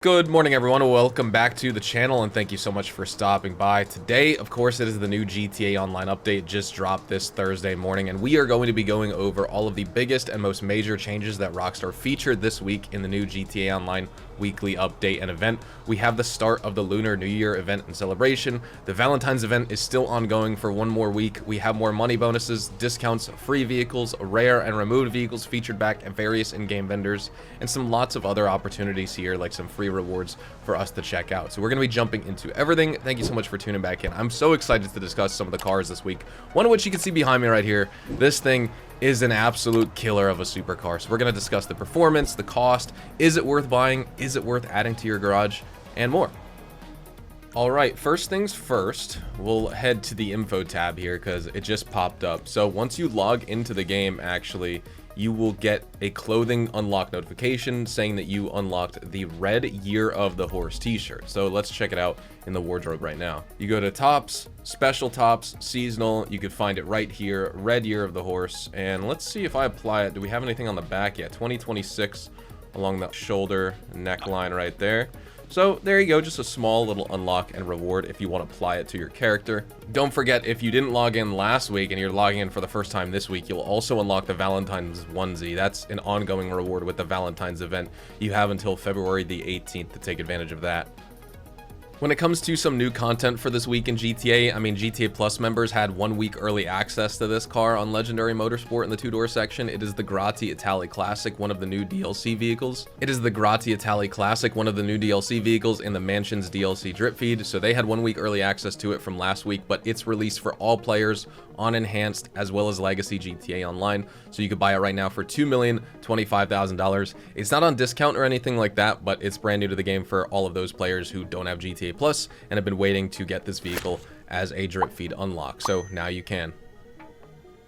Good morning, everyone. Welcome back to the channel, and thank you so much for stopping by. Today, of course, it is the new GTA Online update just dropped this Thursday morning, and we are going to be going over all of the biggest and most major changes that Rockstar featured this week in the new GTA Online weekly update and event. We have the start of the Lunar New Year event and celebration. The Valentine's event is still ongoing for one more week. We have more money bonuses, discounts, free vehicles, rare and removed vehicles featured back at various in-game vendors, and some lots of other opportunities here, like some free rewards for us to check out. So we're going to be jumping into everything. Thank you so much for tuning back in. I'm so excited to discuss some of the cars this week, one of which you can see behind me right here. This thing is an absolute killer of a supercar. So we're going to discuss the performance, the cost, is it worth buying, is it worth adding to your garage, and more. All right, first things first, we'll head to the info tab here because it just popped up. So once you log into the game, actually, you will get a clothing unlock notification saying that you unlocked the red Year of the Horse t-shirt. So let's check it out in the wardrobe right now. You go to tops, special tops, seasonal. You could find it right here, red Year of the Horse. And let's see if I apply it. Do we have anything on the back yet? 2026 along the shoulder neckline right there. So there you go, just a small little unlock and reward if you want to apply it to your character. Don't forget, if you didn't log in last week and you're logging in for the first time this week, you'll also unlock the Valentine's onesie. That's an ongoing reward with the Valentine's event. You have until February the 18th to take advantage of that. When it comes to some new content for this week in GTA, I mean, GTA Plus members had 1 week early access to this car on Legendary Motorsport in the two-door section. It is the Grotti Itali Classic, one of the new DLC vehicles. It is the Grotti Itali Classic, one of the new DLC vehicles in the Mansions DLC drip feed. So they had 1 week early access to it from last week, but it's released for all players on Enhanced as well as Legacy GTA Online. So you could buy it right now for $2,025,000. It's not on discount or anything like that, but it's brand new to the game for all of those players who don't have GTA Plus and have been waiting to get this vehicle as a drip feed unlock. So now you can.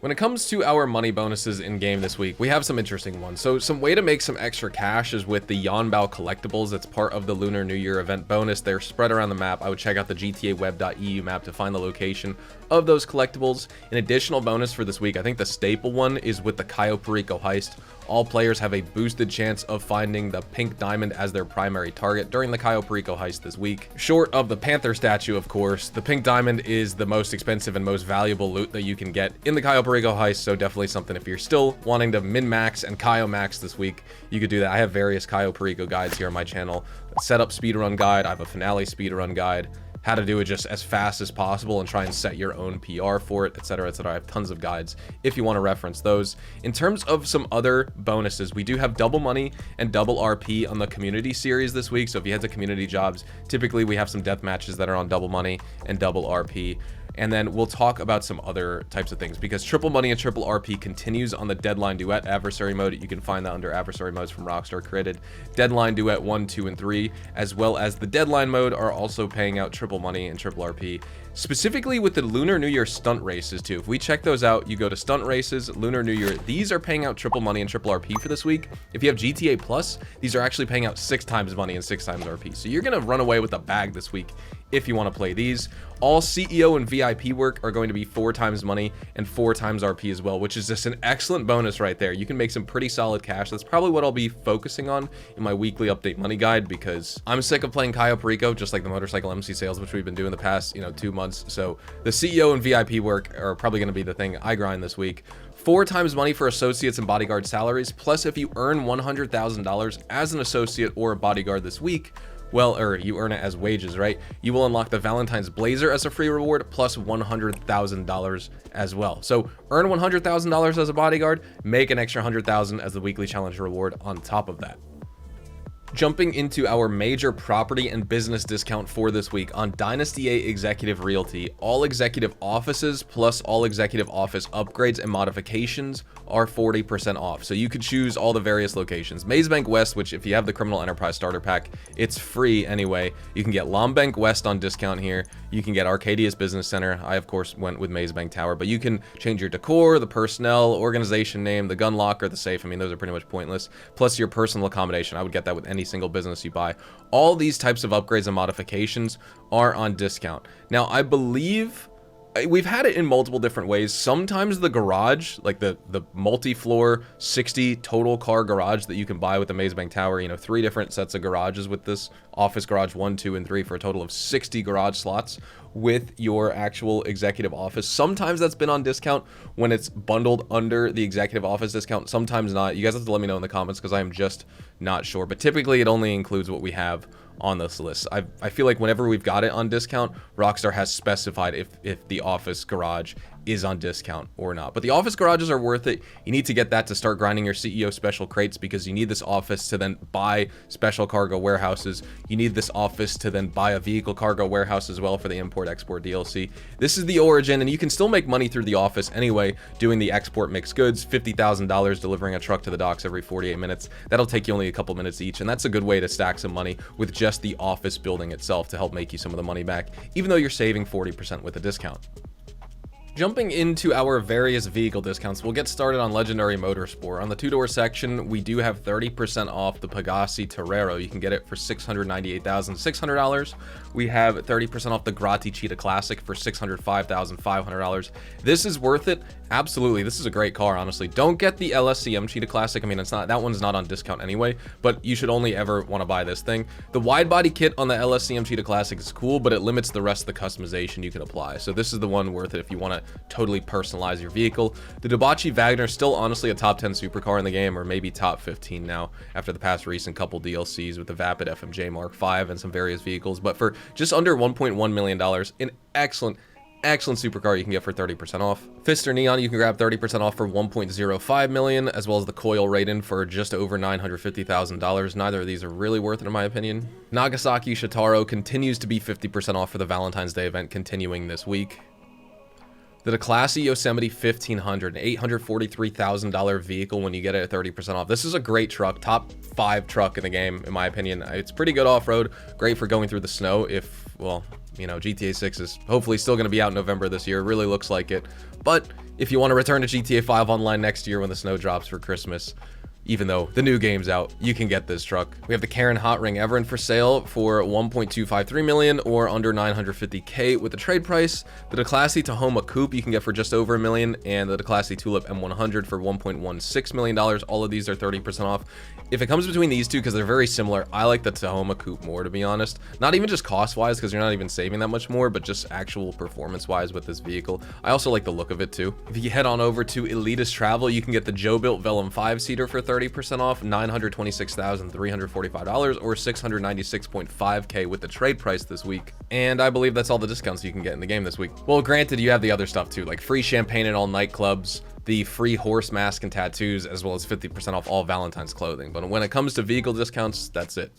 When it comes to our money bonuses in game this week, we have some interesting ones. So some way to make some extra cash is with the Yonbao collectibles. That's part of the Lunar New Year event bonus. They're spread around the map. I would check out the GTAweb.eu map to find the location of those collectibles. An additional bonus for this week, I think the staple one, is with the Cayo Perico heist. All players have a boosted chance of finding the pink diamond as their primary target during the Cayo Perico heist this week. Short of the Panther statue, of course, the pink diamond is the most expensive and most valuable loot that you can get in the Cayo Perico heist, so definitely something if you're still wanting to min-max and Cayo max this week, you could do that. I have various Cayo Perico guides here on my channel. A setup speedrun guide, I have a finale speedrun guide, how to do it just as fast as possible and try and set your own PR for it, etc., etc. I have tons of guides if you want to reference those. In terms of some other bonuses, we do have double money and double RP on the community series this week. So if you head to community jobs, typically we have some death matches that are on double money and double RP. And then we'll talk about some other types of things because triple money and triple RP continues on the Deadline Duet adversary mode. You can find that under adversary modes from Rockstar created. Deadline Duet 1, 2, and 3, as well as the Deadline mode, are also paying out triple money and triple RP. Specifically with the Lunar New Year stunt races too. If we check those out, you go to stunt races, Lunar New Year, these are paying out triple money and triple RP for this week. If you have GTA Plus, these are actually paying out 6 times money and 6 times RP. So you're gonna run away with a bag this week if you want to play these. All CEO and VIP work are going to be 4 times money and 4 times RP as well, which is just an excellent bonus right there. You can make some pretty solid cash. That's probably what I'll be focusing on in my weekly update money guide because I'm sick of playing Cayo Perico, just like the motorcycle MC sales, which we've been doing the past, 2 months. So the CEO and VIP work are probably going to be the thing I grind this week. 4 times money for associates and bodyguard salaries. Plus, if you earn $100,000 as an associate or a bodyguard this week, well, or you earn it as wages, right? You will unlock the Valentine's Blazer as a free reward plus $100,000 as well. So earn $100,000 as a bodyguard, make an extra $100,000 as the weekly challenge reward on top of that. Jumping into our major property and business discount for this week on Dynasty 8 Executive Realty, all executive offices plus all executive office upgrades and modifications are 40% off. So you could choose all the various locations. Mazebank West, which if you have the Criminal Enterprise Starter Pack, it's free anyway. You can get Lombank West on discount here. You can get Arcadius Business Center. I, of course, went with Mazebank Tower, but you can change your decor, the personnel, organization name, the gun locker, the safe. I mean, those are pretty much pointless. Plus your personal accommodation. I would get that with any single business you buy. All these types of upgrades and modifications are on discount. Now, I believe We've had it in multiple different ways. Sometimes the garage, like the multi-floor 60 total car garage that you can buy with the Maze Bank Tower, you know, 3 different sets of garages with this office garage 1, 2, and 3 for a total of 60 garage slots with your actual executive office. Sometimes that's been on discount when it's bundled under the executive office discount. Sometimes not. You guys have to let me know in the comments because I am just not sure. But typically it only includes what we have on this list. I feel like whenever we've got it on discount, Rockstar has specified if the office garage is on discount or not. But the office garages are worth it. You need to get that to start grinding your CEO special crates because you need this office to then buy special cargo warehouses. You need this office to then buy a vehicle cargo warehouse as well for the import-export DLC. This is the origin, and you can still make money through the office anyway, doing the export mixed goods, $50,000 delivering a truck to the docks every 48 minutes. That'll take you only a couple minutes each, and that's a good way to stack some money with just the office building itself to help make you some of the money back, even though you're saving 40% with a discount. Jumping into our various vehicle discounts, we'll get started on Legendary Motorsport. On the 2-door section, we do have 30% off the Pegassi Torero. You can get it for $698,600. We have 30% off the Grotti Cheetah Classic for $605,500. This is worth it. Absolutely. This is a great car, honestly. Don't get the LSCM Cheetah Classic. I mean, it's not, that one's not on discount anyway, but you should only ever want to buy this thing. The wide body kit on the LSCM Cheetah Classic is cool, but it limits the rest of the customization you can apply. So this is the one worth it if you want to totally personalize your vehicle. The Debauchee Wagner is still honestly a top 10 supercar in the game, or maybe top 15 now after the past recent couple DLCs with the Vapid FMJ Mark V and some various vehicles. But for just under $1.1 million, an excellent supercar you can get for 30% off. Fister Neon you can grab 30% off for $1.05 million, as well as the Coil Raiden for just over $950,000. Neither of these are really worth it in my opinion. Nagasaki Shitaro continues to be 50% off for the Valentine's Day event continuing this week. The Declasse Yosemite 1500, an $843,000 vehicle when you get it at 30% off. This is a great truck, top 5 truck in the game, in my opinion. It's pretty good off-road, great for going through the snow if, well, you know, GTA 6 is hopefully still going to be out in November this year. It really looks like it. But if you want to return to GTA 5 Online next year when the snow drops for Christmas, even though the new game's out, you can get this truck. We have the Karen Hot Ring Everin for sale for $1.253 million or under $950K with the trade price. The Declasse Tahoma Coupe you can get for just over $1 million, and the Declasse Tulip M100 for $1.16 million. All of these are 30% off. If it comes between these two, because they're very similar, I like the Tahoma Coupe more, to be honest. Not even just cost-wise, because you're not even saving that much more, but just actual performance-wise with this vehicle. I also like the look of it, too. If you head on over to Elitist Travel, you can get the Joe Built Velum 5-seater for 30% off, $926,345, or $696.5K with the trade price this week. And I believe that's all the discounts you can get in the game this week. Well, granted, you have the other stuff, too, like free champagne at all nightclubs, the free horse mask and tattoos, as well as 50% off all Valentine's clothing. But when it comes to vehicle discounts, that's it.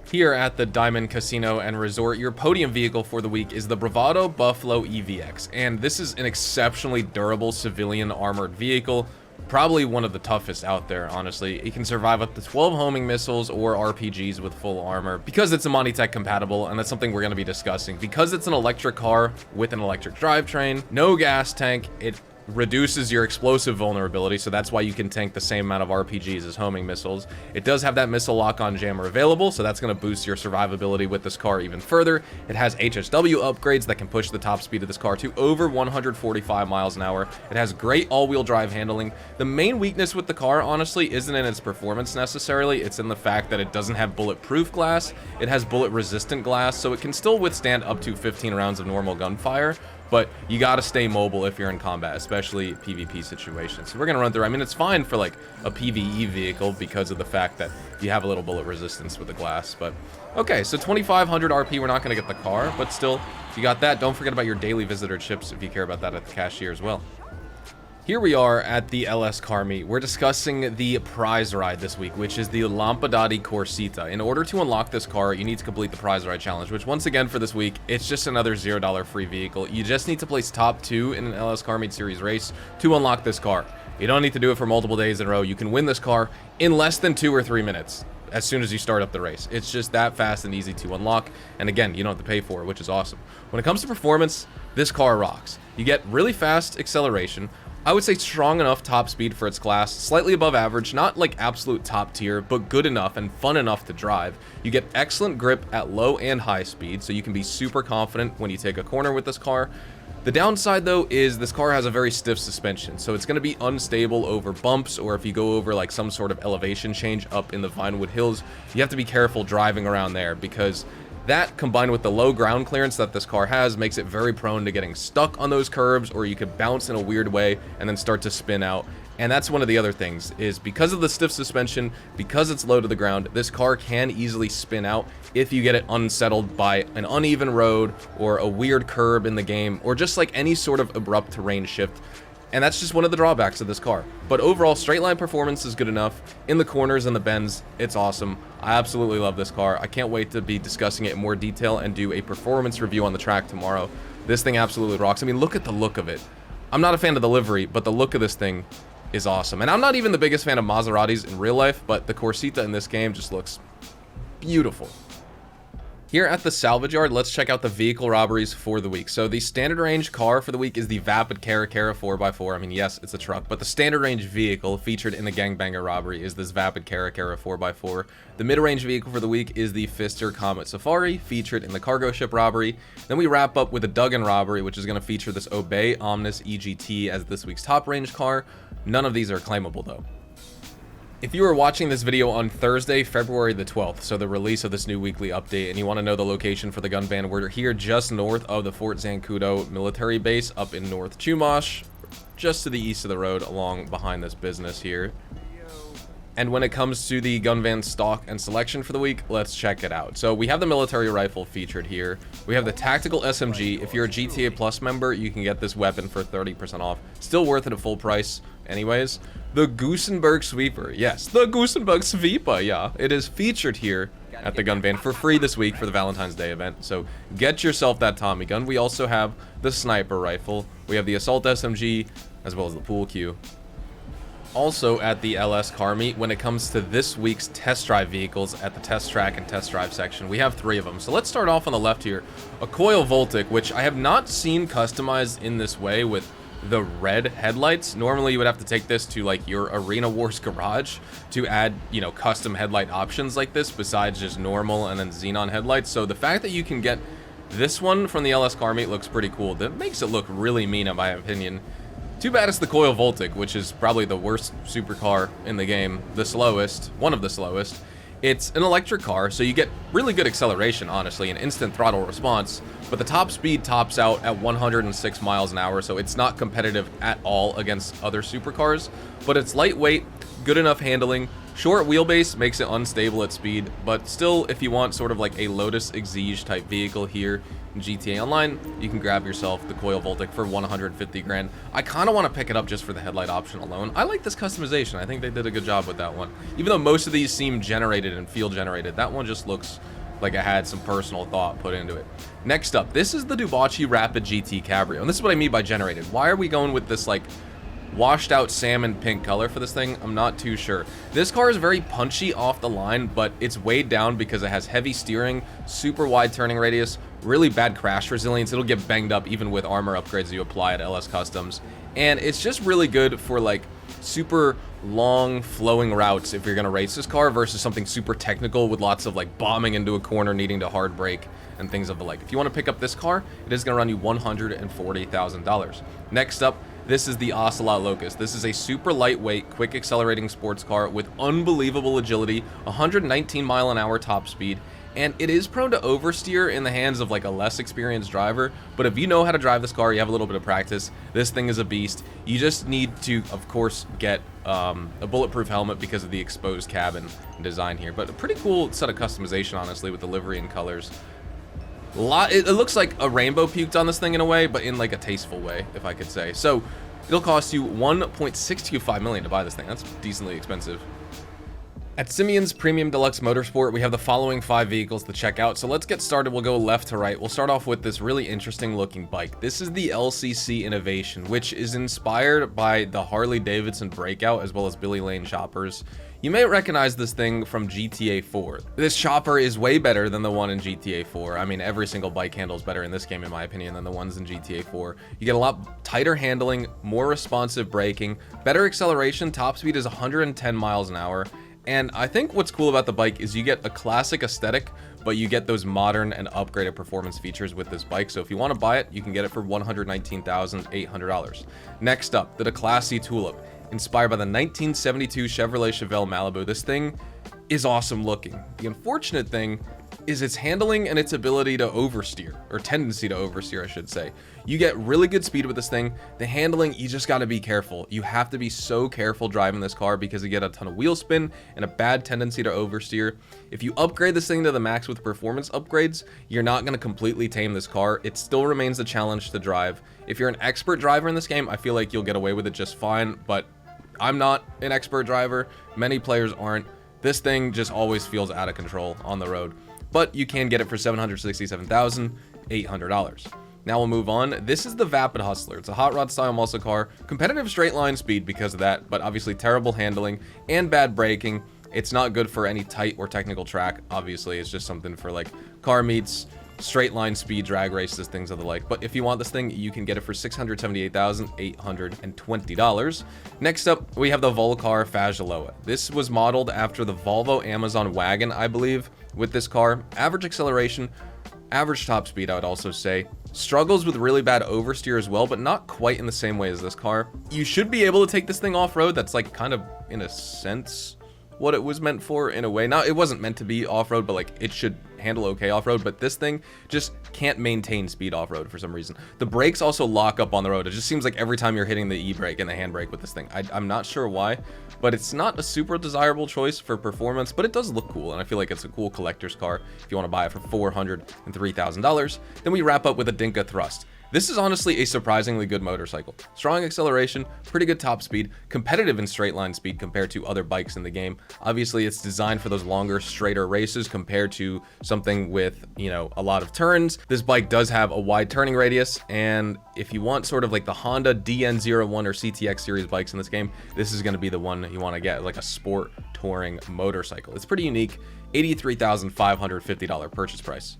Here at the Diamond Casino and Resort, your podium vehicle for the week is the Bravado Buffalo EVX. And this is an exceptionally durable civilian armored vehicle. Probably one of the toughest out there, honestly. It can survive up to 12 homing missiles or RPGs with full armor because it's a Monitech compatible, and that's something we're going to be discussing. Because it's an electric car with an electric drivetrain, no gas tank, it reduces your explosive vulnerability, so that's why you can tank the same amount of RPGs as homing missiles. It does have that missile lock-on jammer available, so that's going to boost your survivability with this car even further. It has HSW upgrades that can push the top speed of this car to over 145 miles an hour. It has great all-wheel drive handling. The main weakness with the car, honestly, isn't in its performance necessarily. It's in the fact that it doesn't have bulletproof glass. It has bullet-resistant glass, so it can still withstand up to 15 rounds of normal gunfire. But you got to stay mobile if you're in combat, especially PvP situations. So we're going to run through. I mean, it's fine for like a PvE vehicle because of the fact that you have a little bullet resistance with the glass. But okay, so 2,500 RP, we're not going to get the car, but still, if you got that, don't forget about your daily visitor chips if you care about that at the cashier as well. Here we are at the LS car meet. We're discussing the prize ride this week, which is the Lampadati Corsita. In order to unlock this car, you need to complete the prize ride challenge, which once again for this week, it's just another $0 free vehicle. You just need to place top 2 in an LS car meet series race to unlock this car. You don't need to do it for multiple days in a row. You can win this car in less than 2 or 3 minutes as soon as you start up the race. It's just that fast and easy to unlock. And again, you don't have to pay for it, which is awesome. When it comes to performance, this car rocks. You get really fast acceleration, I would say strong enough top speed for its class, slightly above average, not like absolute top tier, but good enough and fun enough to drive. You get excellent grip at low and high speed, so you can be super confident when you take a corner with this car. The downside though is this car has a very stiff suspension, so it's going to be unstable over bumps, or if you go over like some sort of elevation change up in the Vinewood Hills, you have to be careful driving around there, because that, combined with the low ground clearance that this car has, makes it very prone to getting stuck on those curbs, or you could bounce in a weird way and then start to spin out. And that's one of the other things, is because of the stiff suspension, because it's low to the ground, this car can easily spin out if you get it unsettled by an uneven road or a weird curb in the game, or just like any sort of abrupt terrain shift. And that's just one of the drawbacks of this car. But overall, straight line performance is good enough. In the corners and the bends, it's awesome. I absolutely love this car. I can't wait to be discussing it in more detail and do a performance review on the track tomorrow. This thing absolutely rocks. I mean, look at the look of it. I'm not a fan of the livery, but the look of this thing is awesome. And I'm not even the biggest fan of Maseratis in real life, but the Corsita in this game just looks beautiful. Here at the salvage yard, let's check out the vehicle robberies for the week. So the standard range car for the week is the Vapid Caracara 4x4. I mean, yes, it's a truck, but the standard range vehicle featured in the Gangbanger robbery is this Vapid Caracara 4x4. The mid-range vehicle for the week is the Pfister Comet Safari, featured in the cargo ship robbery. Then we wrap up with the Duggan robbery, which is going to feature this Obey Omnis EGT as this week's top range car. None of these are claimable though. If you are watching this video on Thursday, February the 12th, so the release of this new weekly update, and you want to know the location for the gun van, we're here just north of the Fort Zancudo military base up in North Chumash, just to the east of the road along behind this business here. And when it comes to the gun van stock and selection for the week, let's check it out. So we have the military rifle featured here. We have the tactical SMG. If you're a GTA Plus member, you can get this weapon for 30% off. Still worth it at full price anyways. The Gusenberg Sweeper. Yes, the Gusenberg Sweeper, yeah. It is featured here at the gun van for free this week for the Valentine's Day event. So get yourself that Tommy gun. We also have the sniper rifle. We have the assault SMG, as well as the pool cue. Also at the LS car meet, when it comes to this week's test drive vehicles at the test track and test drive section, we have 3 of them. So let's start off on the left here. A Coil Voltic, which I have not seen customized in this way with the red headlights. Normally you would have to take this to like your Arena Wars garage to add, you know, custom headlight options like this besides just normal and then xenon headlights. So the fact that you can get this one from the LS car meet looks pretty cool. That makes it look really mean in my opinion. Too bad it's the Coil Voltic, which is probably the worst supercar in the game, the slowest, one of the slowest. It's an electric car, so you get really good acceleration, honestly, and instant throttle response, but the top speed tops out at 106 miles an hour, so it's not competitive at all against other supercars, but it's lightweight, good enough handling. Short wheelbase makes it unstable at speed, but still, if you want sort of like a Lotus Exige type vehicle here in GTA Online, you can grab yourself the Coil Voltic for 150 grand. I kind of want to pick it up just for the headlight option alone. I like this customization. I think they did a good job with that one. Even though most of these seem generated and feel generated, that one just looks like it had some personal thought put into it. Next up, this is the Dubachi Rapid GT Cabrio, and this is what I mean by generated. Why are we going with this like washed out salmon pink color for this thing? I'm not too sure. This car is very punchy off the line, but it's weighed down because it has heavy steering, super wide turning radius, really bad crash resilience. It'll get banged up even with armor upgrades you apply at LS Customs, and it's just really good for like super long flowing routes if you're gonna race this car versus something super technical with lots of like bombing into a corner, needing to hard brake and things of the like. If you want to pick up this car, it is gonna run you $140,000. Next up, this is the Ocelot Locust. This is a super lightweight, quick accelerating sports car with unbelievable agility, 119 mile an hour top speed, and it is prone to oversteer in the hands of like a less experienced driver, but if you know how to drive this car, you have a little bit of practice, this thing is a beast. You just need to, of course, get a bulletproof helmet because of the exposed cabin design here, but a pretty cool set of customization, honestly, with the livery and colors. It looks like a rainbow puked on this thing in a way, but in like a tasteful way, if I could say. So it'll cost you $1.625 million to buy this thing. That's decently expensive. At Simeon's Premium Deluxe Motorsport, we have the following 5 vehicles to check out. So let's get started. We'll go left to right. We'll start off with this really interesting looking bike. This is the LCC Innovation, which is inspired by the Harley Davidson Breakout as well as Billy Lane Choppers. You may recognize this thing from GTA 4. This chopper is way better than the one in GTA 4. I mean, every single bike handle is better in this game, in my opinion, than the ones in GTA 4. You get a lot tighter handling, more responsive braking, better acceleration. Top speed is 110 miles an hour. And I think what's cool about the bike is you get a classic aesthetic, but you get those modern and upgraded performance features with this bike. So if you want to buy it, you can get it for $119,800. Next up, the Classy Tulip. Inspired by the 1972 Chevrolet Chevelle Malibu, this thing is awesome looking. The unfortunate thing is its handling and its ability to oversteer, or tendency to oversteer, I should say. You get really good speed with this thing. The handling, you just got to be careful. You have to be so careful driving this car because you get a ton of wheel spin and a bad tendency to oversteer. If you upgrade this thing to the max with performance upgrades, you're not going to completely tame this car. It still remains a challenge to drive. If you're an expert driver in this game, I feel like you'll get away with it just fine, but I'm not an expert driver. Many players aren't. This thing just always feels out of control on the road. But you can get it for $767,800. Now we'll move on. This is the Vapid Hustler. It's a hot rod style muscle car, competitive straight line speed because of that, but obviously terrible handling and bad braking. It's not good for any tight or technical track. Obviously, it's just something for like car meets, straight line speed, drag races, things of the like. But if you want this thing, you can get it for $678,820. Next up, we have the Volcar Fagiloa. This was modeled after the Volvo Amazon wagon, I believe, with this car. Average acceleration, average top speed, I would also say. Struggles with really bad oversteer as well, but not quite in the same way as this car. You should be able to take this thing off-road. That's like kind of, in a sense, what it was meant for in a way. Now, it wasn't meant to be off-road, but like it should handle okay off-road, but this thing just can't maintain speed off-road for some reason. The brakes also lock up on the road. It just seems like every time you're hitting the e-brake and the handbrake with this thing. I'm not sure why, but it's not a super desirable choice for performance, but it does look cool, and I feel like it's a cool collector's car if you want to buy it for $403,000. Then we wrap up with a Dinka Thrust. This is honestly a surprisingly good motorcycle. Strong acceleration, pretty good top speed, competitive in straight line speed compared to other bikes in the game. Obviously, it's designed for those longer, straighter races compared to something with, you know, a lot of turns. This bike does have a wide turning radius, and if you want sort of like the Honda DN01 or CTX series bikes in this game, this is going to be the one you want to get, like a sport touring motorcycle. It's pretty unique. $83,550 purchase price.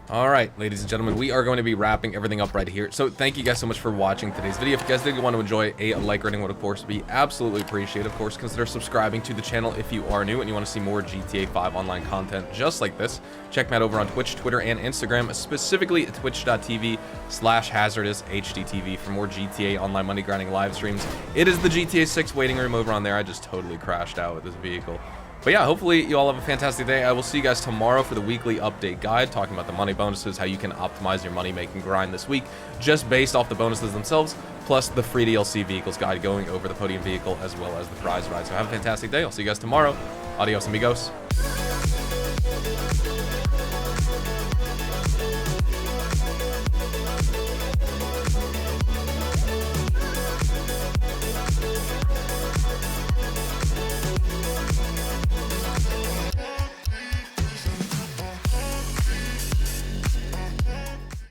All right, ladies and gentlemen, we are going to be wrapping everything up right here. So thank you guys so much for watching today's video. If you guys did want to enjoy, a like rating would of course be absolutely appreciated. Of course, consider subscribing to the channel if you are new and you want to see more GTA 5 online content just like this. Check me out over on Twitch, Twitter, and Instagram, specifically at twitch.tv/hazardoushdtv for more GTA online money grinding live streams. It is the GTA 6 waiting room over on there. I just totally crashed out with this vehicle. But yeah, hopefully you all have a fantastic day. I will see you guys tomorrow for the weekly update guide, talking about the money bonuses, how you can optimize your money-making grind this week, just based off the bonuses themselves, plus the free DLC vehicles guide going over the podium vehicle as well as the prize ride. So have a fantastic day. I'll see you guys tomorrow. Adios, amigos.